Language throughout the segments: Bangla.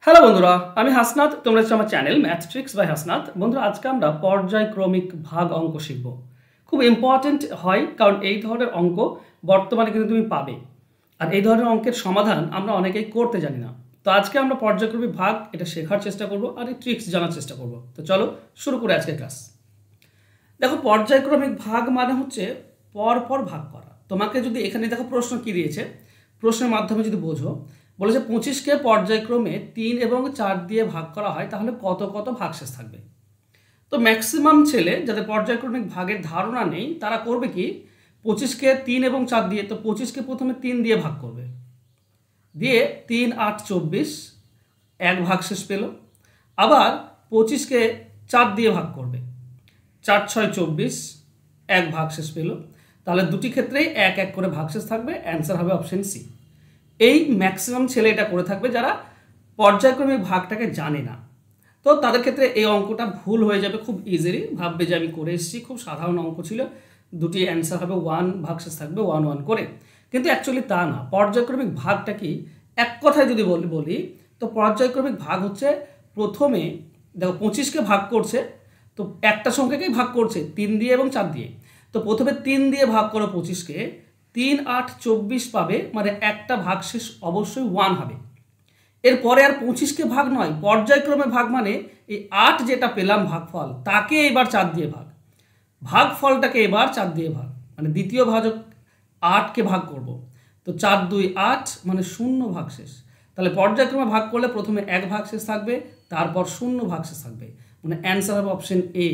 হ্যালো বন্ধুরা, আমি হাসনাত। তোমরা হচ্ছে আমার channel math tricks by Hasnat. বন্ধুরা, আজকে আমরা পর্যায়ক্রমিক ভাগ অঙ্ক শিখব। খুব ইম্পর্টেন্ট হয়, কারণ এই ধরনের অঙ্ক বর্তমানে কিন্তু তুমি পাবে। আর এই ধরনের অঙ্কের সমাধান আমরা অনেকেই করতে জানি না। তো আজকে আমরা পর্যায়ক্রমিক ভাগ এটা শেখার চেষ্টা করব আর এই ট্রিক্স জানার চেষ্টা করব। তো চলো শুরু করে আজকের ক্লাস। দেখো, পর্যায়ক্রমিক ভাগ মানে হচ্ছে পরপর ভাগ করা। তোমাকে যদি এখানে দেখো প্রশ্ন কি দিয়েছে, প্রশ্নের মাধ্যমে যদি বোঝো, বলেছে 25কে পর্যায়ক্রমে 3 এবং 4 দিয়ে ভাগ করা হয়, তাহলে কত কত ভাগশেষ থাকবে। তো ম্যাক্সিমাম ছেলে যাদের পর্যায়ক্রমিক ভাগের ধারণা নেই, তারা করবে কি, 25কে 3 এবং 4 দিয়ে, তো 25কে প্রথমে 3 দিয়ে ভাগ করবে, দিয়ে 3 8 24 এক ভাগশেষ পেল। আবার 25কে 4 দিয়ে ভাগ করবে, 4 6 24 এক ভাগশেষ পেল। তাহলে দুটি ক্ষেত্রেই এক এক করে ভাগশেষ থাকবে, অ্যান্সার হবে অপশন সি। এই ম্যাক্সিমাম ছেলে এটা করে থাকবে যারা পর্যায়ক্রমিক ভাগটাকে জানে না। তো তাদের ক্ষেত্রে এই অঙ্কটা ভুল হয়ে যাবে খুব ইজিলি, ভাববে যে আমি করে এসেছি, খুব সাধারণ অঙ্ক ছিল, দুটি অ্যান্সার হবে 1, ভাগশেষ থাকবে 1 1 করে। কিন্তু অ্যাকচুয়ালি তা না। পর্যায়ক্রমিক ভাগটা কি, এক কথায় যদি বলি তো পর্যায়ক্রমিক ভাগ হচ্ছে প্রথমে দেখো 25কে ভাগ করছে, তো একটা সংখ্যাকেই ভাগ করছে 3 দিয়ে এবং 4 দিয়ে। তো প্রথমে 3 দিয়ে ভাগ করো 25কে, 3 8 24 পাবে, মানে একটা ভাগশেষ অবশ্যই 1 হবে। এরপরে আর 25কে ভাগ নয়, পর্যায়ক্রমে ভাগ মানে এই 8 যেটা পেলাম ভাগফল, তাকে এবার 4 দিয়ে ভাগ, ভাগফলটাকে এবার 4 দিয়ে ভাগ, মানে দ্বিতীয় ভাজক 8কে ভাগ করব। তো 4 2 8 মানে 0 ভাগশেষ। তাহলে পর্যায়ক্রমে ভাগ করলে প্রথমে 1 ভাগশেষ থাকবে, তারপর 0 ভাগশেষ থাকবে, মানে অ্যান্সার হবে অপশন এ।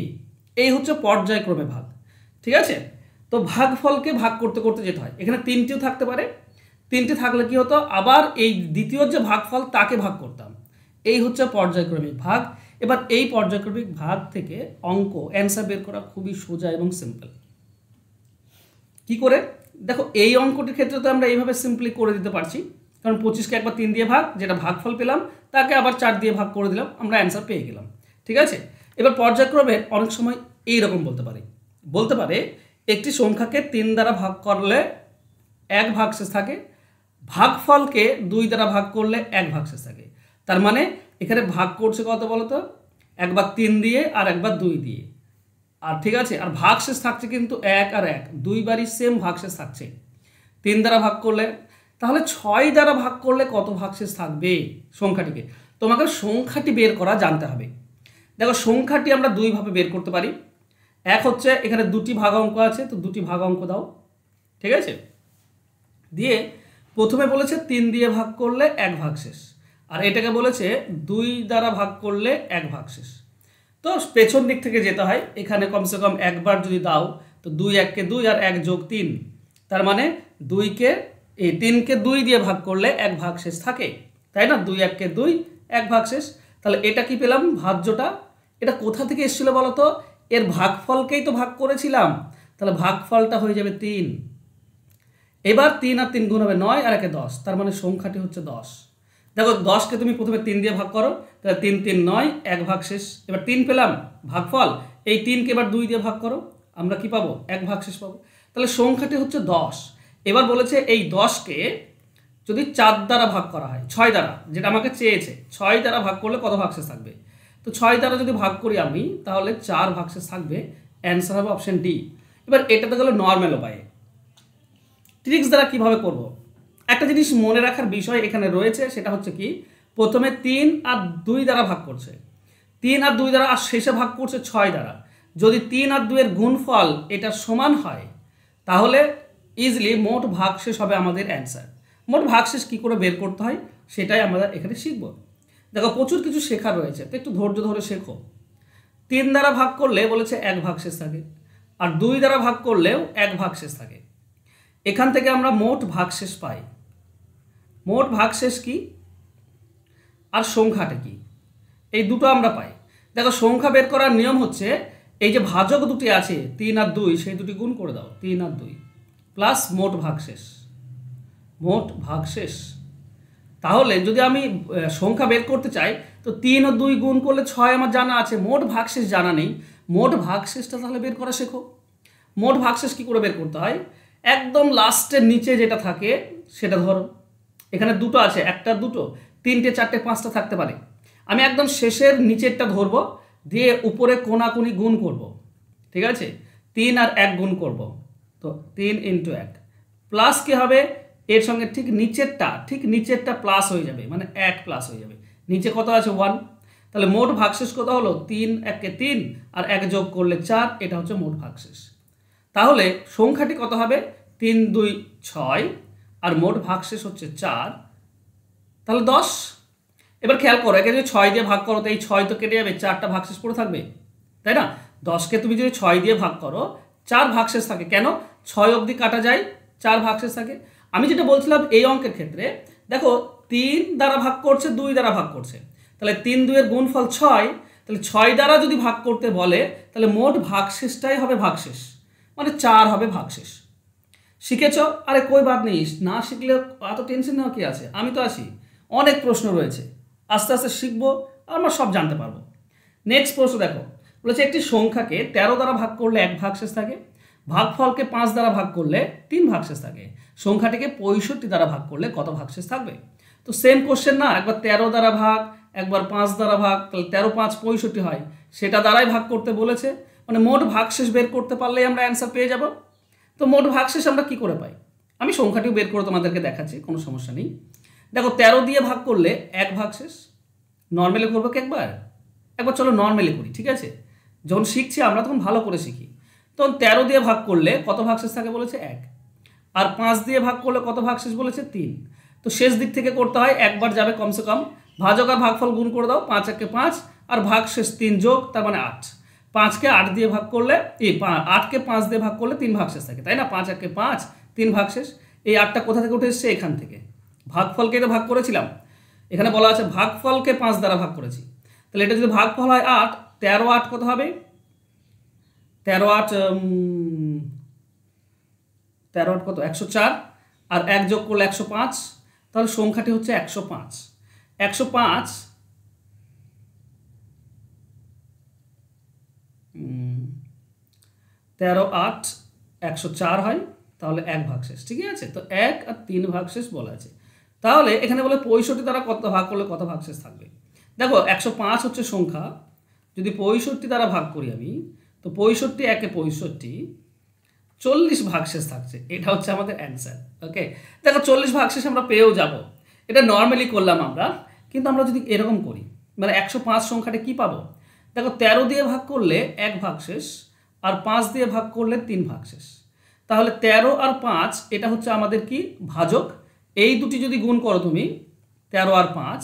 এই হচ্ছে পর্যায়ক্রমে ভাগ। ঠিক আছে? তো ভাগফলকে ভাগ করতে করতে যেতে হয়। এখানে 3টিও থাকতে পারে, 3টি থাকলে কি হতো, আবার এই দ্বিতীয় যে ভাগফল তাকে ভাগ করতাম। এই হচ্ছে পর্যায়ক্রমিক ভাগ। এবার এই পর্যায়ক্রমিক ভাগ থেকে অঙ্ক অ্যান্সার বের করা খুবই সোজা এবং সিম্পল। কি করে? দেখো, এই অঙ্কটির ক্ষেত্রে তো আমরা এইভাবে সিম্পলি করে দিতে পারছি, কারণ 25কে একবার 3 দিয়ে ভাগ, যেটা ভাগফল পেলাম, তাকে আবার 4 দিয়ে ভাগ করে দিলাম, আমরা অ্যান্সার পেয়ে গেলাম। ঠিক আছে? এবার পর্যায়ক্রমে অনেক সময় এইরকম বলতে পারে একটি সংখ্যাকে 3 দ্বারা ভাগ করলে 1 ভাগশেষ থাকে, ভাগফলকে 2 দ্বারা ভাগ করলে 1 ভাগশেষ থাকে। তার মানে এখানে ভাগ করছে কত বলতো, একবার 3 দিয়ে আর একবার 2 দিয়ে। আর ঠিক আছে, আর ভাগশেষ থাকছে কিন্তু 1 আর 1, দুইবারই সেম ভাগশেষ থাকছে। 3 দ্বারা ভাগ করলে, তাহলে 6 দ্বারা ভাগ করলে কত ভাগশেষ থাকবে সংখ্যাটিকে, তোমাকে সংখ্যাটি বের করা জানতে হবে। দেখো, সংখ্যাটি আমরা দুইভাবে বের করতে পারি। এক হচ্ছে এখানে দুটি ভাগ অঙ্ক আছে, তো দুটি ভাগ অঙ্ক দাও। ঠিক আছে? দিয়ে প্রথমে বলেছে 3 দিয়ে ভাগ করলে 1 ভাগশেষ, আর এটাকে বলেছে 2 দ্বারা ভাগ করলে 1 ভাগশেষ। তো পেছন দিক থেকে যেতে হয়, এখানে কমসে কম একবার যদি দাও, তো 2 1কে 2 আর 1 যোগ 3, তার মানে 3কে 2 দিয়ে ভাগ করলে 1 ভাগশেষ থাকে, তাই না? 2 1কে 2 1 ভাগশেষ। তাহলে এটা কি পেলাম, ভাজ্যটা। এটা কোথা থেকে এসেছিল বলো তো, এর ভাগফলকেই তো ভাগ করেছিলাম, তাহলে ভাগফলটা হয়ে যাবে 3। এবার 3 আর 3 গুণ হবে 9 আর 1 10, তার মানে সংখ্যাটি হচ্ছে 10। দেখো, 10কে তুমি প্রথমে 3 দিয়ে ভাগ করো, তাহলে 3 3 9 1 ভাগশেষ। এবার 3 পেলাম ভাগফল, এই 3কে এবার 2 দিয়ে ভাগ করো, আমরা কি পাবো, 1 ভাগশেষ পাবো। তাহলে সংখ্যাটি হচ্ছে 10। এবার বলেছে এই 10কে যদি 4 দ্বারা ভাগ করা হয়, 6 দ্বারা, যেটা আমাকে চেয়েছে, 6 দ্বারা ভাগ করলে কত ভাগশেষ থাকবে। তো 6 দ্বারা যদি ভাগ করি আমি, তাহলে 4 ভাগশেষ থাকবে, অ্যান্সার হবে অপশন ডি। এবার এটাতে গেল নর্মাল উপায়ে। ট্রিক্স দ্বারা কিভাবে করব, একটা জিনিস মনে রাখার বিষয় এখানে রয়েছে, সেটা হচ্ছে কি, প্রথমে 3 আর 2 দ্বারা ভাগ করছে, 3 আর 2 দ্বারা, আর শেষে ভাগ করছে 6 দ্বারা। যদি 3 আর 2 এর গুণফল এটা সমান হয়, তাহলে ইজিলি মোট ভাগশেষ হবে আমাদের অ্যান্সার। মোট ভাগশেষ কী করে বের করতে হয় সেটাই আমরা এখানে শিখব। দেখো, প্রচুর কিছু শেখা রয়েছে, তো একটু ধৈর্য ধরে শেখো। 3 দ্বারা ভাগ করলে বলেছে 1 ভাগশেষ থাকে, আর 2 দ্বারা ভাগ করলেও 1 ভাগশেষ থাকে। এখান থেকে আমরা মোট ভাগশেষ পাই। মোট ভাগশেষ কি আর সংখ্যাটা কি, এই দুটো আমরা পাই। দেখো, সংখ্যা বের করার নিয়ম হচ্ছে, এই যে ভাজক দুটি আছে 3 আর 2, সেই দুটি গুণ করে দাও, 3 আর 2 প্লাস মোট ভাগশেষ। মোট ভাগশেষ, তাহলে যদি আমি সংখ্যা বের করতে চাই, তো 3 ও 2 গুণ করলে 6 আমার জানা আছে, মোট ভাগশেষ জানা নেই। মোট ভাগশেষটা তাহলে বের করা শেখো। মোট ভাগশেষ কি করে বের করতে হয়, একদম লাস্টের নিচে যেটা থাকে সেটা ধরো। এখানে দুটো আছে, একটা দুটো, তিনটে, চারটে, পাঁচটা থাকতে পারে। আমি একদম শেষের নিচেরটা ধরবো, দিয়ে উপরে কোনাকুনি গুণ করব, ঠিক আছে, 3 আর 1 গুণ করব, তো 3 ইন্টু 1 প্লাস কি হবে, এর সঙ্গে ঠিক নিচেরটা প্লাস হয়ে যাবে, মানে 1 প্লাস হয়ে যাবে। নিচে কত আছে 1, তাহলে মোট ভাগশেষ কত হলো 3, 1 3 আর 1 যোগ করলে 4, এটা হচ্ছে মোট ভাগশেষ। তাহলে সংখ্যাটি কত হবে 3 2 6 আর মোট ভাগশেষ হচ্ছে 4, তাহলে 10। এবার খেয়াল করো, একে যদি 6 দিয়ে ভাগ করো তো এই 6 তো কেটে যাবে, 4টা ভাগশেষ পড়ে থাকবে, তাই না? 10কে তুমি যদি 6 দিয়ে ভাগ করো 4 ভাগশেষ থাকে, কেন 6 অবধি কাটা যায়, 4 ভাগশেষ থাকে। আমি যেটা বলছিলাম এই অঙ্কের ক্ষেত্রে দেখো 3 দ্বারা ভাগ করছে, 2 দ্বারা ভাগ করছে, তাহলে 3 2 এর গুণফল 6, তাহলে 6 দ্বারা যদি ভাগ করতে বলে তাহলে মোট ভাগশেষটাই হবে ভাগশেষ, মানে 4 হবে ভাগশেষ। শিখেছ? আরে কই বাদ নেই, না শিখলে এত টেনশন নেওয়া কি আছে, আমি তো আছি, অনেক প্রশ্ন রয়েছে, আস্তে আস্তে শিখবো আর আমরা সব জানতে পারবো। নেক্সট প্রশ্ন দেখো, বলেছে একটি সংখ্যাকে 13 দ্বারা ভাগ করলে 1 ভাগশেষ থাকে, ভাগফলকে 5 দ্বারা ভাগ করলে 3 ভাগশেষ থাকে, সংখ্যাটিকে 65 দ্বারা ভাগ করলে কত ভাগশেষ থাকবে? তো সেম কোশ্চেন না, একবার 13 দ্বারা ভাগ, একবার 5 দ্বারা ভাগ, তাহলে 13 5 65 হয়, সেটা দ্বারাই ভাগ করতে বলেছে, মানে মোট ভাগশেষ বের করতে পারলেই আমরা অ্যান্সার পেয়ে যাব। তো মোট ভাগশেষ আমরা কি করে পাই, আমি সংখ্যাটিও বের করে তোমাদেরকে দেখাচ্ছি, কোনো সমস্যা নেই। দেখো 13 দিয়ে ভাগ করলে 1 ভাগশেষ, নর্মালি করবো কি একবার চলো নর্মালি করি, ঠিক আছে, যখন শিখছি আমরা তখন ভালো করে শিখি। তখন 13 দিয়ে ভাগ করলে কত ভাগশেষ থাকে বলেছে 1, আর 5 দিয়ে ভাগ করলে কত ভাগশেষ বলেছে 3, তো শেষ দিক থেকে করতে হয়, একবার যাবে কমসে কম, ভাজক আর ভাগফল গুণ করে দাও, 5 1 5 আর ভাগশেষ 3 যোগ, তার মানে 8, 5কে 8 দিয়ে ভাগ করলে 8কে 5 দিয়ে ভাগ করলে 3 ভাগশেষ থাকে, তাই না, 5 1 5 3 ভাগশেষ। এই 8টা কোথা থেকে উঠে এসছে, এখান থেকে, ভাগফলকে তো ভাগ করেছিলাম, এখানে বলা আছে ভাগফলকে 5 দ্বারা ভাগ করেছি, তাহলে এটা যদি ভাগফল হয় 8, 13 8 কত হবে, 13 8 কত 104, আর 1 যোগ করলে 105, তাহলে সংখ্যাটি হচ্ছে 105। 105 13 8 104 হয়, তাহলে 1 ভাগশেষ, ঠিক আছে, তো 1 আর 3 ভাগশেষ বলা আছে। তাহলে এখানে বলে 65 দ্বারা কত ভাগ করলে কত ভাগশেষ থাকবে। দেখো 105 হচ্ছে সংখ্যা, যদি 65 দ্বারা ভাগ করি আমি, তো 65 1 65, 40 ভাগশেষ থাকছে, এটা হচ্ছে আমাদের অ্যান্সার। ওকে, দেখো 40 ভাগশেষ আমরা পেয়েও যাব, এটা নর্মালি করলাম আমরা, কিন্তু আমরা যদি এরকম করি, মানে 105 সংখ্যাটা কি পাবো, দেখো 13 দিয়ে ভাগ করলে 1 ভাগশেষ, আর 5 দিয়ে ভাগ করলে 3 ভাগশেষ, তাহলে 13 আর 5 এটা হচ্ছে আমাদের কি ভাজক, এই দুটি যদি গুণ করো তুমি 13 আর 5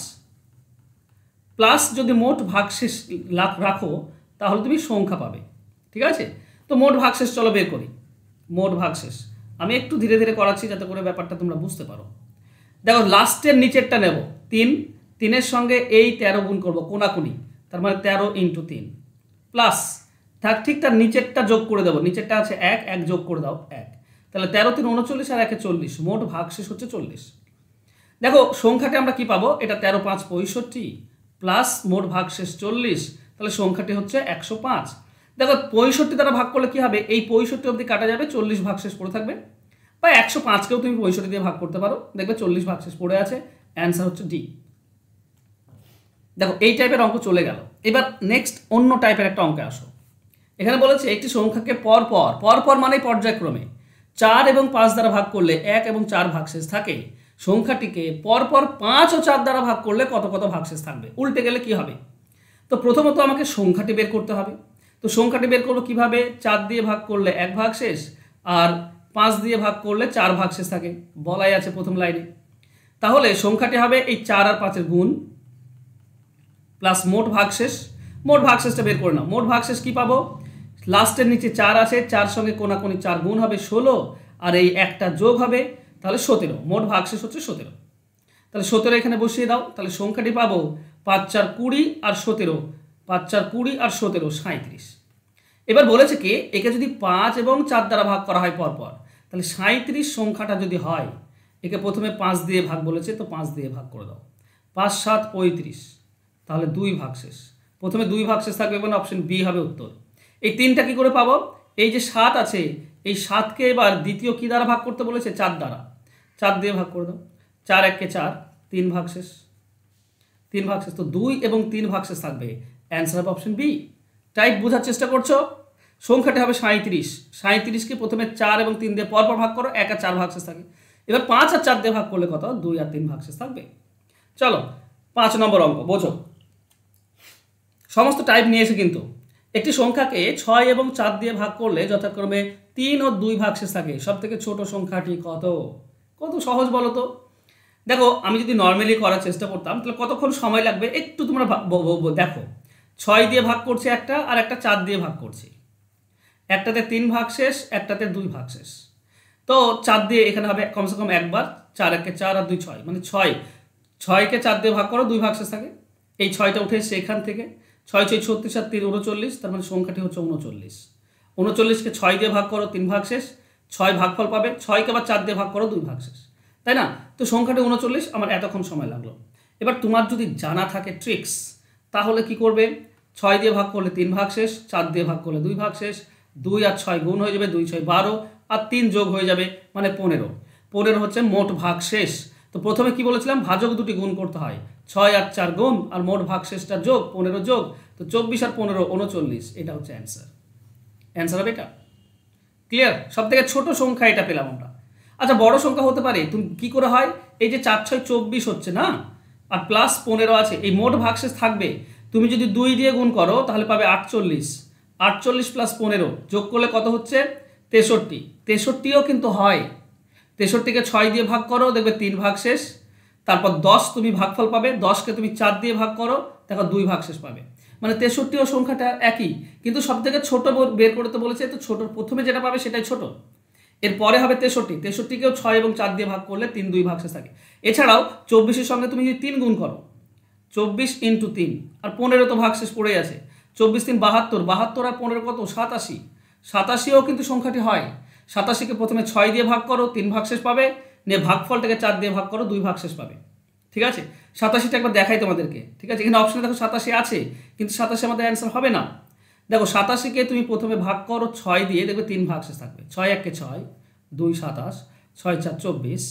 প্লাস যদি মোট ভাগশেষ রাখো, তাহলে তুমি সংখ্যা পাবে, ঠিক আছে। তো মোট ভাগশেষ চলো বের করি, মোট ভাগশেষ আমি একটু ধীরে ধীরে করাচ্ছি যাতে করে ব্যাপারটা তোমরা বুঝতে পারো। দেখো লাস্টের নিচেরটা নেব 3, 3-এর সঙ্গে এই 13 গুণ করবো কোনাকুনি, তার মানে 13 ইন্টু 3 প্লাস ঠিক তার নিচেরটা যোগ করে দেবো, নিচেরটা আছে 1 1 যোগ করে দাও 1, তাহলে 13 3 39 আর 1 40, মোট ভাগশেষ হচ্ছে 40। দেখো সংখ্যাটি আমরা কি পাবো, এটা 13 5 65 প্লাস মোট ভাগশেষ 40, তাহলে সংখ্যাটি হচ্ছে 105। দেখো 65 দ্বারা ভাগ করলে কি হবে, এই 65 অবধি কাটা যাবে, 40 ভাগশেষ পড়ে থাকবে, বা 105কেও তুমি 65 দিয়ে ভাগ করতে পারো, দেখবে 40 ভাগশেষ পড়ে আছে, অ্যান্সার হচ্ছে ডি। দেখো এই টাইপের অঙ্ক চলে গেল। এবার নেক্সট অন্য টাইপের একটা অঙ্কে আসো। এখানে বলেছে একটি সংখ্যাকে পরপর মানে পর্যায়ক্রমে 4 এবং 5 দ্বারা ভাগ করলে 1 এবং 4 ভাগশেষ থাকে, সংখ্যাটিকে পরপর 5 ও 4 দ্বারা ভাগ করলে কত কত ভাগশেষ থাকবে। উল্টে গেলে কি হবে, তো প্রথমত আমাকে সংখ্যাটি বের করতে হবে। তো সংখ্যাটি বের করবো কিভাবে, 4 দিয়ে ভাগ করলে 1 ভাগশেষ, আর 5 দিয়ে ভাগ করলে 4 ভাগশেষ থাকে, বলাই আছে প্রথম লাইনে। তাহলে সংখ্যাটি হবে এই 4 আর 5-এর গুণ প্লাস মোট ভাগশেষ, মোট ভাগশেষটা বের করে নাও। মোট ভাগশেষ কি পাবো, লাস্টের নিচে 4 আছে, 4 সঙ্গে কোনাকুনি 4 গুণ হবে 16, আর এই একটা যোগ হবে, তাহলে 17, মোট ভাগশেষ হচ্ছে 17। তাহলে 17 এখানে বসিয়ে দাও, তাহলে সংখ্যাটি পাবো 5 4 20 আর 17, 5 4 20 আর 17 37। এবার বলেছে কি একে যদি 5 এবং 4 দ্বারা ভাগ করা হয় পরপর, তাহলে 37 সংখ্যাটা যদি হয়, একে প্রথমে 5 দিয়ে ভাগ বলেছে, তো 5 দিয়ে ভাগ করে দাও, 5 7 35, তাহলে 2 ভাগশেষ, প্রথমে 2 ভাগশেষ থাকবে, মানে অপশন বি হবে উত্তর। এই 3টা কি করে পাবো, এই যে 7 আছে, এই 7কে এবার দ্বিতীয় কি দ্বারা ভাগ করতে বলেছে, 4 দ্বারা, 4 দিয়ে ভাগ করে দাও, 4 1 4 3 ভাগশেষ, তিন ভাগশেষ, তো 2 এবং 3 ভাগশেষ থাকবে। অ্যান্সার হবে অপশন বি। টাইপ বোঝার চেষ্টা করছো? সংখ্যাটি হবে 37। 37কে প্রথমে 4 এবং 3 দিয়ে পরপর ভাগ করো, 1 আর 4 ভাগশেষ থাকে। এবার 5 আর 4 দিয়ে ভাগ করলে কত? 2 আর 3 ভাগশেষ থাকবে। চলো 5 নম্বর অঙ্ক বোঝো। সমস্ত টাইপ নিয়েছে কিন্তু। একটি সংখ্যাকে 6 এবং 4 দিয়ে ভাগ করলে যথাক্রমে 3 ও 2 ভাগশেষ থাকে। সব থেকে ছোট সংখ্যাটি কত? কত সহজ বলো তো। দেখো আমি যদি নর্মালি করার চেষ্টা করতাম তাহলে কতক্ষণ সময় লাগবে একটু তোমরা দেখো। 6 দিয়ে ভাগ করছে একটা, আর একটা 4 দিয়ে ভাগ করছি। একটাতে 3 ভাগশেষ, একটাতে 2 ভাগশেষ। তো 4 দিয়ে এখানে হবে কমসে কম একবার, 4 একে 4 আর 2 6, মানে 6কে 4 দিয়ে ভাগ করো, 2 ভাগশেষ থাকে। এই 6টা উঠে এসছে এখান থেকে, 6 6 36 আর 3 39, তার মানে সংখ্যাটি হচ্ছে 39। 39কে 6 দিয়ে ভাগ করো, 3 ভাগশেষ, 6 ভাগফল পাবে। 6কে আবার 4 দিয়ে ভাগ করো, 2 ভাগশেষ, তাই না? তো সংখ্যাটি 39, আমার এতক্ষণ সময় লাগলো। এবার তোমার যদি জানা থাকে ট্রিক্স, তাহলে কি করবে? 6 দিয়ে ভাগ করলে 3 ভাগশেষ, 4 দিয়ে ভাগ করলে 2 ভাগশেষ, 2 আর 6 গুণ হয়ে যাবে, 2 6 12, আর 3 যোগ হয়ে যাবে, মানে 15। 15 হচ্ছে মোট ভাগশেষ। তো প্রথমে কি বলেছিলাম? ভাজক দুটি গুণ করতে হয়, 6 আর 4 গুণ, আর মোট ভাগশেষটা যোগ, 15 যোগ। তো 24 আর 15 39, এটা হচ্ছে অ্যান্সার। অ্যান্সার হবে এটা। ক্লিয়ার? সব থেকে ছোট সংখ্যা এটা পেলাম আমরা। আচ্ছা বড় সংখ্যা হতে পারে, তুমি কি করে হয়? এই যে 4 6 24 হচ্ছে না, আর প্লাস 15 আছে, এই মোট ভাগশেষ থাকবে। তুমি যদি 2 দিয়ে গুণ করো তাহলে পাবে 48। 48 প্লাস 15 যোগ করলে কত হচ্ছে? 63। 63ও কিন্তু হয়। 63কে 6 দিয়ে ভাগ করো, দেখবে 3 ভাগশেষ। তারপর 10 তুমি ভাগফল পাবে, 10কে তুমি 4 দিয়ে ভাগ করো, দেখো 2 ভাগশেষ পাবে। মানে 63ও সংখ্যাটা একই, কিন্তু সব থেকে ছোট বের করতে বলেছে। তো ছোট প্রথমে যেটা পাবে সেটাই ছোট, এরপরে হবে 63। 63কেও 6 এবং 4 দিয়ে ভাগ করলে 3 2 ভাগশেষ থাকে। এছাড়াও 24-এর সঙ্গে তুমি যদি 3 গুণ করো, 24 × 3, আর 15 তো ভাগশেষ পড়ে আছে। 24 3 72, 72 আর 15 কত? 87। 87ও কিন্তু সংখ্যাটি হয়। 87কে প্রথমে 6 দিয়ে ভাগ করো, 3 ভাগশেষ পাবে, নিয়ে ভাগফলটাকে 4 দিয়ে ভাগ করো, 2 ভাগশেষ পাবে। ঠিক আছে? 87টা একবার দেখাই তোমাদেরকে। ঠিক আছে, এখানে অপশনে দেখো 87 আছে, কিন্তু 87 আমাদের অ্যান্সার হবে না। দেখো 87কে তুমি প্রথমে ভাগ করো 6 দিয়ে, দেখবে 3 ভাগশেষ থাকবে। 6 1 6, 2 27, 6 4 24,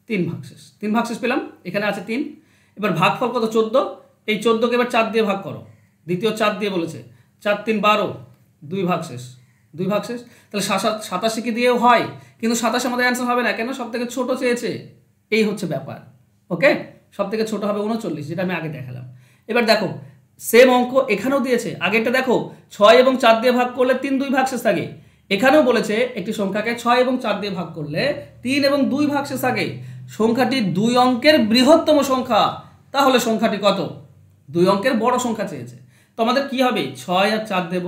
3 ভাগশেষ। 3 ভাগশেষ পেলাম, এখানে আছে 3। এবার ভাগফল কত? 14। এই 14কে এবার 4 দিয়ে ভাগ করো, দ্বিতীয় 4 দিয়ে বলেছে, 4 3 12, 2 ভাগশেষ, 2 ভাগশেষ। তাহলে 87কে দিয়েও হয়, কিন্তু 27 আমাদের অ্যান্সার হবে না। কেন? সব থেকে ছোট চেয়েছে, এই হচ্ছে ব্যাপার। ওকে, সব থেকে ছোট হবে 39, যেটা আমি আগে দেখালাম। এবার দেখো সেম অঙ্ক এখানেও দিয়েছে। আগেরটা দেখো 6 এবং 4 দিয়ে ভাগ করলে 3 2 ভাগশেষ থাকে। এখানেও বলেছে একটি সংখ্যাকে 6 এবং 4 দিয়ে ভাগ করলে 3 এবং 2 ভাগশেষ থাকে। সংখ্যাটি 2 অঙ্কের বৃহত্তম সংখ্যা, তাহলে সংখ্যাটি কত? 2 অঙ্কের বড় সংখ্যা চেয়েছে। তো আমাদের কি হবে? 6 আর 4 দেব,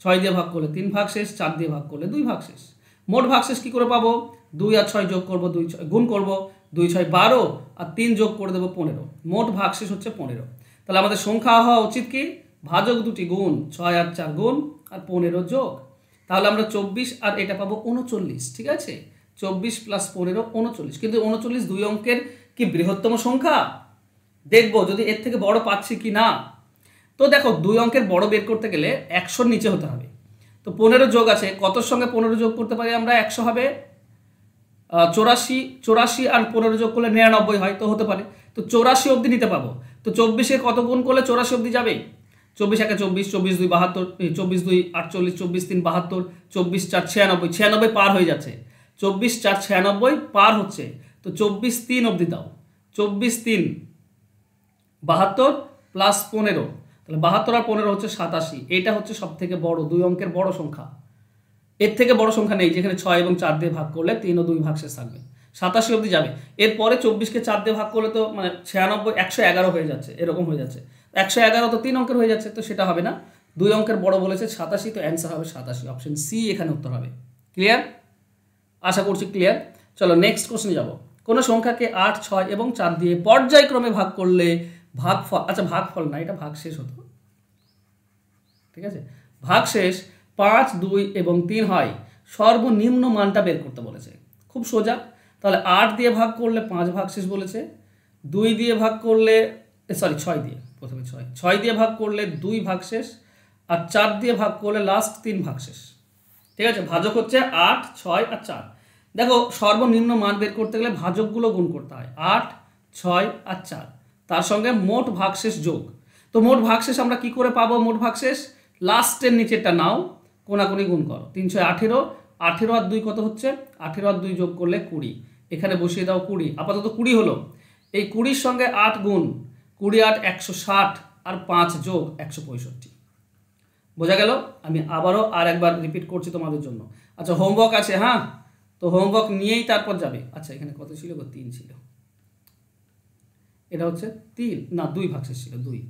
6 দিয়ে ভাগ করলে 3 ভাগশেষ, 4 দিয়ে ভাগ করলে 2 ভাগশেষ। মোট ভাগশেষ কি করে পাবো? 2 আর 6 যোগ করবো, 2 6 গুণ করবো, 2 6 12, আর 3 যোগ করে দেবো 15। মোট ভাগশেষ হচ্ছে 15। তাহলে আমাদের সংখ্যা হওয়া উচিত কি? ভাজক দুটি গুণ, 6 আর 4 গুণ, আর 15 যোগ। তাহলে আমরা 24 আর এটা পাবো 39। ঠিক আছে, 24 প্লাস 15 39। কিন্তু 39 2 অঙ্কের কি বৃহত্তম সংখ্যা? দেখবো যদি এর থেকে বড় পাচ্ছি কি না। তো দেখো 2 অঙ্কের বড় বের করতে গেলে 100-র নিচে হতে হবে। তো 15 যোগ আছে, কতর সঙ্গে 15 যোগ করতে পারি আমরা? 100 হবে। 84 আর 15 যোগ করলে 99 হয়, তো হতে পারে। তো 84 অবধি নিতে পাবো। তো 24-এ কত গুণ করলে 84 অবধি যাবে? 24 1 24, 24 2 72, 24 2 48, 24 3 72, 24 4 96, 96 পার হয়ে যাচ্ছে। 24 4 96 পার হচ্ছে। তো 24 3 অবধি দাও। 24 3 72 প্লাস 15, তাহলে 72 আর 15 হচ্ছে 87। এটা হচ্ছে সব থেকে বড় 2 অঙ্কের বড় সংখ্যা। এর থেকে বড় সংখ্যা নেই, যেখানে 6 এবং 4 দিয়ে ভাগ করলে 3 ও 2 ভাগশেষ থাকবে। 87 অবধি যাবে। এরপরে 24কে 4 দিয়ে ভাগ করলে তো মানে 96 111 হয়ে যাচ্ছে, এরকম হয়ে যাচ্ছে। 111 তো 3 অঙ্কের হয়ে যাচ্ছে, তো সেটা হবে না। 2 অঙ্কের বড় বলেছে 87, তো অ্যান্সার হবে 87। অপশন সি এখানে উত্তর হবে। ক্লিয়ার? আশা করছি ক্লিয়ার। চলো নেক্সট কোশ্চেনে যাব। কোনো সংখ্যাকে 8 6 এবং 4 দিয়ে পর্যায়ক্রমে ভাগ করলে ভাগফল, আচ্ছা ভাগফল না, এটা ভাগশেষ হতো। ঠিক আছে, ভাগশেষ 5 2 এবং 3 হয়। সর্বনিম্ন মানটা বের করতে বলেছে। খুব সোজা। তাহলে 8 দিয়ে ভাগ করলে 5 ভাগশেষ বলেছে, 2 দিয়ে ভাগ করলে 6 দিয়ে, প্রথমে 6 দিয়ে ভাগ করলে 2 ভাগশেষ, আর 4 দিয়ে ভাগ করলে লাস্ট 3 ভাগশেষ। ঠিক আছে, ভাজক হচ্ছে 8 6 আর 4। দেখো সর্বনিম্ন মান বের করতে গেলে ভাজকগুলো গুণ করতে হয়, 8 6 আর 4। তার সঙ্গে মোট ভাগশেষ যোগ। তো মোট ভাগশেষ আমরা কি করে পাবো? মোট ভাগশেষ লাস্টের নিচেরটা নাও, কোনাকুনি গুণ করো। 318, 18 আর 2 কত হচ্ছে? 18 আর 2 যোগ করলে 20, এখানে বসিয়ে দাও 20, আপাতত 20 হলো। এই 20-র সঙ্গে 8 গুণ, 20 8 160 আর 5 যোগ 165। বোঝা গেল? আমি আবারও আর একবার রিপিট করছি তোমাদের জন্য। আচ্ছা, হোমওয়ার্ক আছে, হ্যাঁ, তো হোমওয়ার্ক নিয়েই তারপর যাবে। আচ্ছা, এখানে কত ছিল? 3 ছিল, এটা হচ্ছে 3 না 2 ভাগশেষ ছিল 2।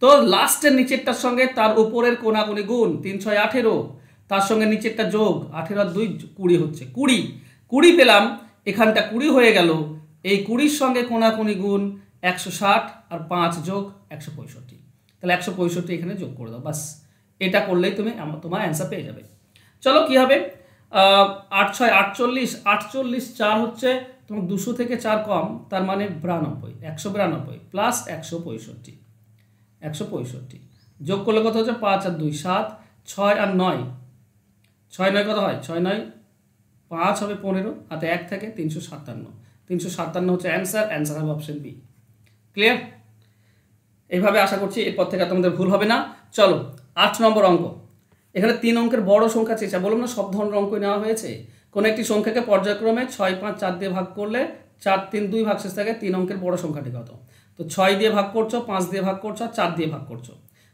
তো লাস্টের নিচেরটার সঙ্গে তার উপরের কোনাকুনি গুণ, 3 6 18, তার সঙ্গে নিচেরটা যোগ, 18 আর 2 20 হচ্ছে 20 পেলাম, এখানটা 20 হয়ে গেল। এই 20-র সঙ্গে কোনাকুনি গুণ 160 আর 5 যোগ 165, তাহলে 165 এখানে যোগ করে দাও, বাস। এটা করলেই তুমি তোমার অ্যান্সার পেয়ে যাবে। চলো কি হবে? 8 6 48, 48 4 হচ্ছে তোমার 200 থেকে 4 কম, তার মানে 92, 192 প্লাস 165, 165 যোগ করলে কত হচ্ছে? 5 আর 2 7, 6 আর 9, 6 9 কত হয়? 6 9 5 হবে 15, হাতে 1 থাকে 357, 357 হচ্ছে অ্যান্সার। অ্যান্সার হবে অপশন বি। ক্লিয়ার? এইভাবে আশা করছি এরপর থেকে তোমাদের ভুল হবে না। চলো 8 নম্বর অঙ্ক। এখানে 3 অঙ্কের বড় সংখ্যা চেয়েছে, বললাম না সব ধরনের অঙ্কই নেওয়া হয়েছে। কোনো একটি সংখ্যাকে পর্যায়ক্রমে 6 5 4 দিয়ে ভাগ করলে 4 3 2 ভাগশেষ থাকে। 3 অঙ্কের বড় সংখ্যাটি কত? তো 6 দিয়ে ভাগ করছো, 5 দিয়ে ভাগ করছো, আর 4 দিয়ে ভাগ করছো।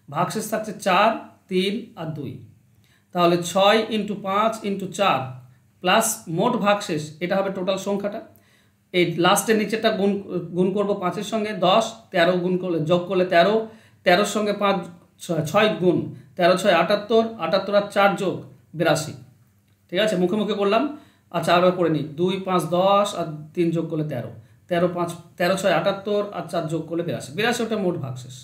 ভাগশেষ থাকছে 4 3 আর 2, তাহলে 6 × 5 × 4 প্লাস মোট ভাগশেষ, এটা হবে টোটাল সংখ্যাটা। এই লাস্টের নিচেরটা গুণ করবো 5-এর সঙ্গে 10, 13 গুণ করলে যোগ করলে 13, 13-র সঙ্গে 5 6 গুণ, 13 6 78, 78 আর 4 যোগ 82। ঠিক আছে, মুখে মুখে করলাম। আচ্ছা, আবার করে নিই। 2 5 10 আর 3 যোগ করলে 13, 13 5 13 6 78 আর 4 যোগ করলে 82, 82 ওটা মোট ভাগশেষ।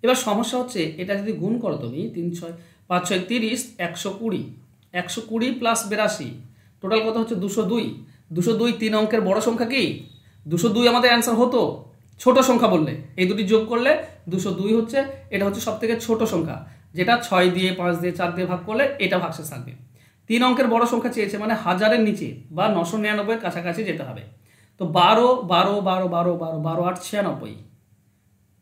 এবার সমস্যা হচ্ছে এটা যদি গুণ করো তুমি 3 6 5 6 30, 120, 120 প্লাস 82, টোটাল কত হচ্ছে? 202। 202 3 অঙ্কের বড় সংখ্যা কি? 202 আমাদের অ্যান্সার হতো। ছোট সংখ্যা বললে এই দুটি যোগ করলে 202 হচ্ছে। এটা হচ্ছে সব থেকে ছোট সংখ্যা, যেটা 6 দিয়ে 5 দিয়ে 4 দিয়ে ভাগ করলে এটা ভাগশেষ থাকবে। 3 অঙ্কের বড় সংখ্যা চেয়েছে, মানে 1000-এর নিচে বা 999-এর কাছাকাছি যেতে হবে। তো 12 12 12 12 12 12 8 96,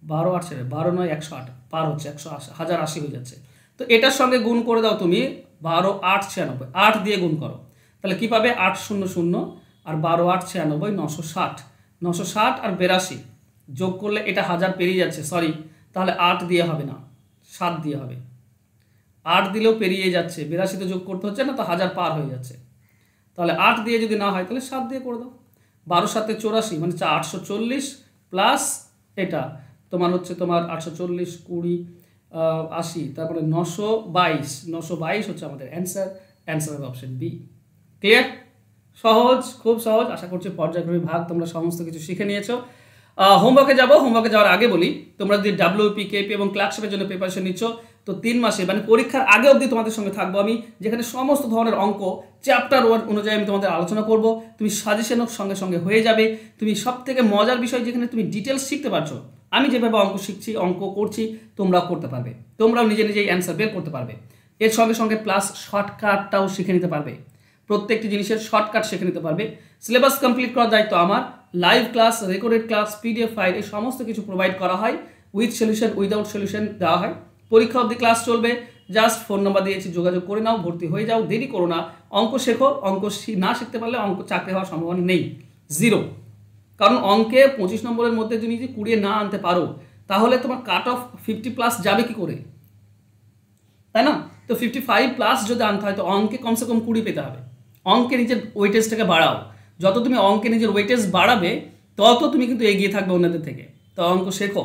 12 8 12 9 108 পার হচ্ছে 180, 1080 হয়ে যাচ্ছে। তো এটার সঙ্গে গুণ করে দাও তুমি 12 8 96, 8 দিয়ে গুণ করো, তাহলে কি পাবে? 8 0 0 আর 12 8 96 960, 960 আর 82 যোগ করলে এটা 1000 পেরিয়ে যাচ্ছে, সরি, তাহলে 8 দিয়ে হবে না, 7 দিয়ে হবে। 8 দিলেও পেরিয়ে যাচ্ছে, 82 যোগ করতে হচ্ছে না, তো 1000 পার হয়ে যাচ্ছে। তাহলে 8 দিয়ে যদি না হয় তাহলে 7 দিয়ে করে দাও। 12 7 84, মানে 840 প্লাস এটা তোমার হচ্ছে তোমার 840 20 80, তারপরে 922, 922 হচ্ছে আমাদের অ্যান্সার। অ্যান্সার হবে অপশন বি। ক্লিয়ার? সহজ, খুব সহজ। আশা করছি পর্যায়ক্রমিক ভাগ তোমরা সমস্ত কিছু শিখে নিয়েছো। হোমওয়ার্কে যাবো। হোমওয়ার্কে যাওয়ার আগে বলি, তোমরা যদি ডাব্লিউপি কেপি এবং ক্লার্কশিপের জন্য প্রিপারেশন নিচ্ছ, তো 3 মাসে মানে পরীক্ষার আগে অবধি তোমাদের সঙ্গে থাকবো আমি, যেখানে সমস্ত ধরনের অঙ্ক চ্যাপ্টার ওয়ার অনুযায়ী আমি তোমাদের আলোচনা করব। তুমি সাজেশনও সঙ্গে সঙ্গে হয়ে যাবে। তুমি সব থেকে মজার বিষয়, যেখানে তুমি ডিটেলস শিখতে পারছো। আমি যেভাবে অঙ্ক শিখছি, অঙ্ক করছি, তোমরাও করতে পারবে। তোমরাও নিজে নিজেই অ্যান্সার বের করতে পারবে। এর সঙ্গে সঙ্গে প্লাস শর্টকাটটাও শিখে নিতে পারবে। প্রত্যেকটি জিনিসের শর্টকাট শিখে নিতে পারবে। সিলেবাস কমপ্লিট করার দায়িত্ব আমার। Live class, recorded class, PDF file, এই সমস্ত কিছু প্রোভাইড করা হয়। উইথ সলিউশন, উইদাউট সলিউশন দেওয়া হয়। পরীক্ষা অবধি ক্লাস চলবে। জাস্ট ফোন নাম্বার দিয়েছি, যোগাযোগ করে নাও, ভর্তি হয়ে যাও, দেরি করো না। অঙ্ক শেখো। অঙ্ক না শিখতে পারলে অঙ্ক চাকরি হওয়ার সম্ভাবনা নেই, 0। কারণ অঙ্কে 25 নম্বরের মধ্যে যদি 20 না আনতে পারো, তাহলে তোমার কাট অফ 50+ যাবে কি করে, তাই না? তো 55+ যদি আনতে হয়, তো অঙ্কে কমসে কম 20 পেতে হবে। অঙ্কে নিজের ওয়েটেজটাকে বাড়াও। যত তুমি অঙ্কে নিজের ওয়েটেজ বাড়াবে, তত তুমি কিন্তু এগিয়ে থাকবে অন্যদের থেকে। তো অঙ্ক শেখো।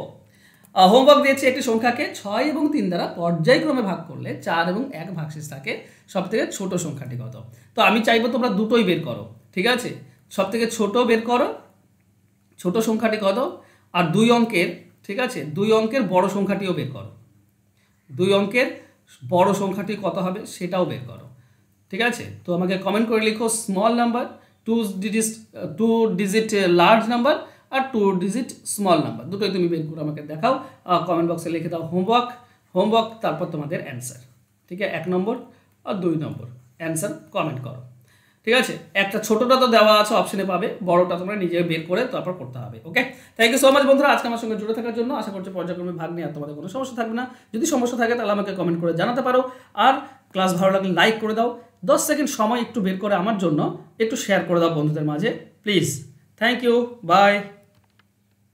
হোমওয়ার্ক দিয়েছে, একটি সংখ্যাকে 6 এবং 3 দ্বারা পর্যায়ক্রমে ভাগ করলে 4 এবং 1 ভাগশেষ থাকে। সব থেকে ছোট সংখ্যাটি কত? তো আমি চাইবো তোমরা দুটোই বের করো, ঠিক আছে? সব থেকে ছোট বের করো, ছোট সংখ্যাটি কত, আর 2 অঙ্কের, ঠিক আছে, 2 অঙ্কের বড় সংখ্যাটিও বের করো। 2 অঙ্কের বড় সংখ্যাটি কত হবে সেটাও বের করো, ঠিক আছে? তো আমাকে কমেন্ট করে লিখো small number, 2 digit large number, আর 2 ডিজিট স্মল নাম্বার, দুটোই তুমি বের করে আমাকে দেখাও। কমেন্ট বক্সে লিখে দাও হোমওয়ার্ক, তারপর তোমাদের অ্যান্সার। ঠিক আছে, 1 নম্বর আর 2 নম্বর অ্যান্সার কমেন্ট করো, ঠিক ঠিক আছে, একটা ছোটটা তো দেওয়া আছে অপশনে পাবে, বড়টা তোমরা নিজে বের করে তারপর করতে হবে। ওকে, থ্যাংক ইউ সো মাচ বন্ধুরা আজকে আমার সঙ্গে জুড়ে থাকার জন্য। আশা করছি পর্যায়ক্রমে ভাগ নিয়ে আর তোমাদের কোনো সমস্যা থাকবে না। যদি সমস্যা থাকে তাহলে আমাকে কমেন্ট করে জানাতে পারো। আর ক্লাস ভালো লাগলে লাইক করে দাও, 10 সেকেন্ড সময় একটু বের করে আমার জন্য একটু শেয়ার করে দাও বন্ধুদের মাঝে প্লিজ। Thank you, by.